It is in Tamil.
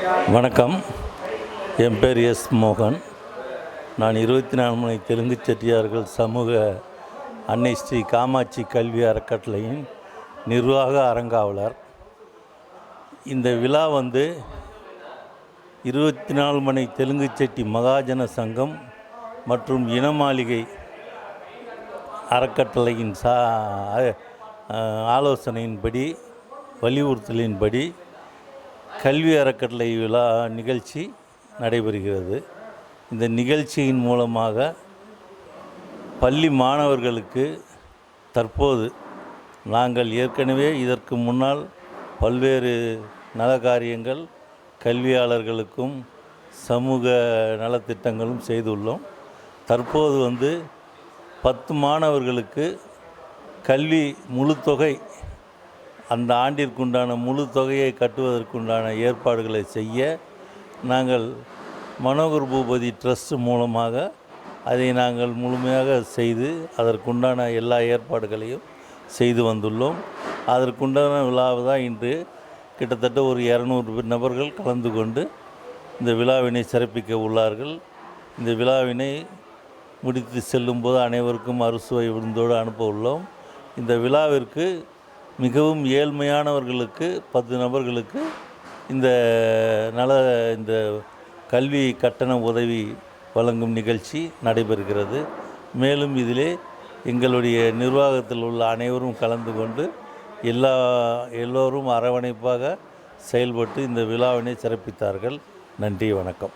வணக்கம். என் பேர் எஸ் மோகன். நான் 24 மணி தெலுங்கு செட்டியார்கள் சமூக அன்னை ஸ்ரீ காமாட்சி கல்வி அறக்கட்டளையின் நிர்வாக அறங்காவலர். இந்த விழா 24 மணி தெலுங்கு செட்டி மகாஜன சங்கம் மற்றும் இனமாளிகை அறக்கட்டளையின் ஆலோசனையின்படி வலியுறுத்தலின்படி கல்வி அறக்கட்டளை விழா நிகழ்ச்சி நடைபெறுகிறது. இந்த நிகழ்ச்சியின் மூலமாக பள்ளி மாணவர்களுக்கு தற்போது நாங்கள் ஏற்கனவே இதற்கு முன்னால் பல்வேறு நலகாரியங்கள் கல்வியாளர்களுக்கும் சமூக நலத்திட்டங்களும் செய்துள்ளோம். தற்போது 10 மாணவர்களுக்கு கல்வி முழு தொகை அந்த ஆண்டிற்குண்டான முழு தொகையை கட்டுவதற்குண்டான ஏற்பாடுகளை செய்ய நாங்கள் மனோகர் பூபதி ட்ரஸ்ட் மூலமாக அதை நாங்கள் முழுமையாக செய்து அதற்குண்டான எல்லா ஏற்பாடுகளையும் செய்து வந்துள்ளோம். அதற்குண்டான விழாவை தான் இன்று கிட்டத்தட்ட ஒரு 200 நபர்கள் கலந்து கொண்டு இந்த விழாவினை சிறப்பிக்க உள்ளார்கள். இந்த விழாவினை முடித்து செல்லும்போது அனைவருக்கும் அறுசுவை விருந்தோடு அனுப்ப உள்ளோம். இந்த விழாவிற்கு மிகவும் ஏழ்மையானவர்களுக்கு 10 நபர்களுக்கு இந்த கல்வி கட்டண உதவி வழங்கும் நிகழ்ச்சி நடைபெறுகிறது. மேலும் இதிலே எங்களுடைய நிர்வாகத்தில் உள்ள அனைவரும் கலந்து கொண்டு எல்லோரும் அரவணைப்பாக செயல்பட்டு இந்த விழாவினை சிறப்பித்தார்கள். நன்றி, வணக்கம்.